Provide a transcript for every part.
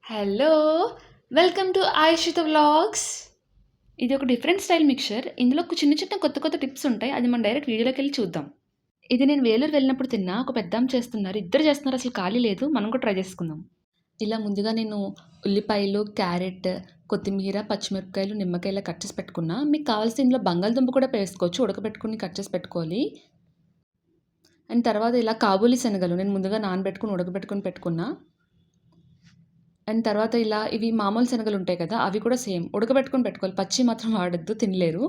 Hello! Welcome to Ayushita vlogs. ఇది ఒక different style mixture. ఇందులో చిన్న చిన్న కొత్త కొత్త టిప్స్ ఉంటాయి. అది మనం డైరెక్ట్ వీడియోలోకెళ్ళి చూద్దాం. ఇది నేను వేలూరు వెళ్ళినప్పుడు తిన్నా. ఒక పెద్దామె చేస్తున్నారు. ఇద్దరు చేస్తున్నారు. అసలు ఖాళీ లేదు. మనం కూడా ట్రై చేసుకుందాం. ఇలా ముందుగా నేను ఉల్లిపాయలు, క్యారెట్, కొత్తిమీర, పచ్చిమిరపకాయలు, నిమ్మకాయ కట్ చేసి పెట్టుకున్నా. మీకు కావాల్సిన ఇందులో బంగాళదుంప కూడా వేసుకోవచ్చు. ఉడకబెట్టుకొని కట్ చేసి పెట్టుకోవాలి. అండ్ తర్వాత ఇలా కాబూలి శనగలు నేను ముందుగా నానబెట్టుకొని ఉడకబెట్టుకొని పెట్టుకున్నా. అండ్ తర్వాత ఇలా ఇవి మామూలు శనగలు ఉంటాయి కదా, అవి కూడా సేమ్ ఉడకబెట్టుకొని పెట్టుకోవాలి. పచ్చి మాత్రం వాడొద్దు, తినలేరు.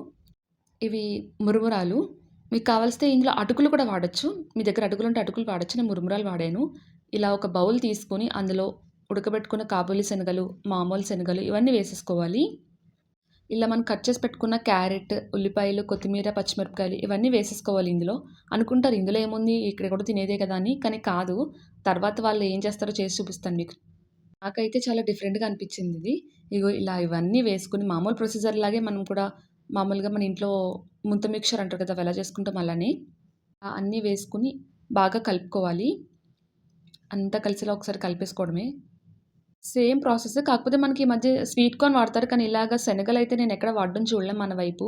ఇవి మురుమురాలు. మీకు కావాల్సితే ఇందులో అటుకులు కూడా వాడొచ్చు. మీ దగ్గర అటుకులు ఉంటే అటుకులు వాడొచ్చు. నేను మురుమురాలు వాడాను. ఇలా ఒక బౌల్ తీసుకొని అందులో ఉడకబెట్టుకున్న కాబూలి శనగలు, మామూలు శనగలు ఇవన్నీ వేసేసుకోవాలి. ఇలా మనం కట్ చేసి పెట్టుకున్న క్యారెట్, ఉల్లిపాయలు, కొత్తిమీర, పచ్చిమిరపకాయలు ఇవన్నీ వేసేసుకోవాలి ఇందులో. అనుకుంటారు ఇందులో ఏముంది, ఇక్కడ కూడా తినేదే కదా అని. కానీ కాదు. తర్వాత వాళ్ళు ఏం చేస్తారో చేసి చూపిస్తాను మీకు. నాకైతే చాలా డిఫరెంట్‌గా అనిపించింది ఇది. ఇగో ఇలా ఇవన్నీ వేసుకొని మామూలు ప్రొసీజర్ లాగే మనం కూడా మామూలుగా మన ఇంట్లో ముంత మిక్చర్ అంటారు కదా! అవి ఎలా చేసుకుంటాం అలానే. అన్నీ వేసుకొని బాగా కలుపుకోవాలి. అంతా కలిసేలా ఒకసారి కలిపేసుకోవడమే. సేమ్ ప్రాసెస్, కాకపోతే మనకి ఈ మధ్య స్వీట్ కార్న్ వాడతారు. కానీ ఇలాగ శనగలైతే నేను ఎక్కడ వాడడం చూడలే మన వైపు.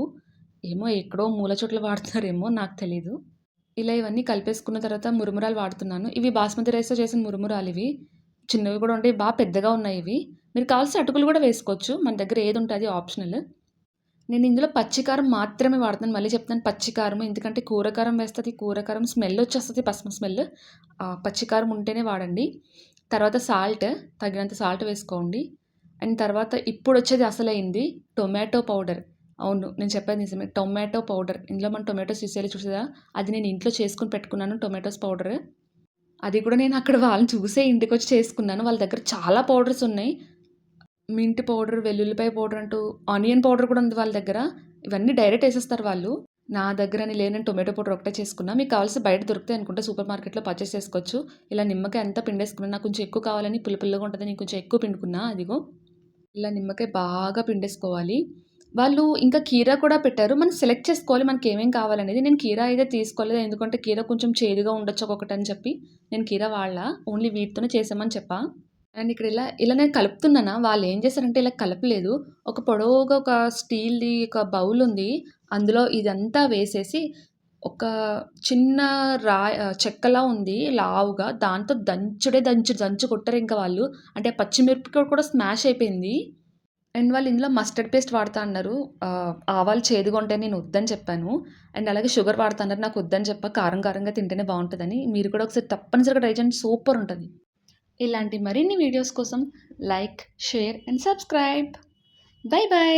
ఏమో ఎక్కడో మూల చోట్ల వాడతారేమో నాకు తెలీదు. ఇలా ఇవన్నీ కలిపేసుకున్న తర్వాత మురుమురాలు వాడుతున్నాను. ఇవి బాస్మతి రైస్‌తో చేసిన మురుమురాలివి. చిన్నవి కూడా ఉంటాయి. పెద్దగా ఉన్నాయి ఇవి. మీరు కావాల్సిన అటుకులు కూడా వేసుకోవచ్చు. మన దగ్గర ఏది ఉంటే అది ఆప్షనల్. నేను ఇందులో పచ్చికారం మాత్రమే వాడుతున్నాను. మళ్ళీ చెప్తున్నాను పచ్చికారం. ఎందుకంటే కూర కారం వేస్తే అది కూర కారం స్మెల్ వచ్చేస్తది, పసుపు స్మెల్. పచ్చికారం ఉంటేనే వాడండి. తర్వాత సాల్ట్, తగినంత సాల్ట్ వేసుకోండి. అండ్ తర్వాత ఇప్పుడొచ్చేది అసలైంది టొమాటో పౌడర్. అవును, నేను చెప్పేది నిజమే. Tomato powder. ఇందులో మనం టొమాటోస్ తీసేయాలి చూసారా? అది నేను ఇంట్లో చేసుకొని పెట్టుకున్నాను టొమాటోస్ పౌడర్. అది కూడా నేను అక్కడ వాళ్ళని చూసే ఇంటికొచ్చి చేసుకున్నాను. వాళ్ళ దగ్గర చాలా పౌడర్స్ ఉన్నాయి. మింట్ పౌడర్, వెల్లుల్లిపాయ పౌడర్ అంటూ ఆనియన్ పౌడర్ కూడా ఉంది వాళ్ళ దగ్గర. ఇవన్నీ డైరెక్ట్ ఏసేస్తారు వాళ్ళు. నా దగ్గరని లేనని టొమాటో పౌడర్ ఒకటే చేసుకున్నా. మీకు కావాల్సి బయట దొరుకుతాయి అనుకుంటే సూపర్ మార్కెట్‌లో పర్చేస్ చేసుకోవచ్చు. ఇలా నిమ్మకాయ అంతా పిండేసుకున్నాను. నాకు కొంచెం ఎక్కువ కావాలని పుల్ల పుల్లగా ఉంటదని నేను కొంచెం ఎక్కువ పిండుకున్నా. అదిగో ఇలా నిమ్మకాయ బాగా పిండేసుకోవాలి. వాళ్ళు ఇంకా కీరా కూడా పెట్టారు. మనం సెలెక్ట్ చేసుకోవాలి మనకేమేం కావాలనేది. నేను కీరా అయితే తీసుకోలేదు. ఎందుకంటే కీరా కొంచెం చేదుగా ఉండొచ్చు ఒక్కొక్కటని చెప్పి నేను కీరా వాడలా. ఓన్లీ వీటితోనే చేసామని చెప్పా. అండ్ ఇక్కడ ఇలా నేను కలుపుతున్నానా, వాళ్ళేం చేశారంటే ఇలా కలపలేదు. ఒక పొడవుగా ఒక స్టీల్‌ది ఒక బౌల్ ఉంది. అందులో ఇదంతా వేసేసి ఒక చిన్న చెక్కలా ఉంది లావుగా. దాంతో దంచు కొట్టారింక వాళ్ళు. అంటే పచ్చిమిరపకాయ కూడా స్మాష్ అయిపోయింది. అండ్ వాళ్ళు ఇందులో మస్టర్డ్ పేస్ట్ వాడతా అన్నారు. ఆవాలు చేదుగా ఉంటాయని నేను వద్దని చెప్పాను. అండ్ అలాగే షుగర్ వాడతా అన్నారు. నాకు వద్దని చెప్పా. కారం కారంగా తింటేనే బావుంటదని. మీరు కూడా ఒకసారి తప్పనిసరిగా ట్రై చేయండి. సూపర్ ఉంటది. ఇలాంటి మరిన్ని వీడియోస్ కోసం like, share and subscribe. By by.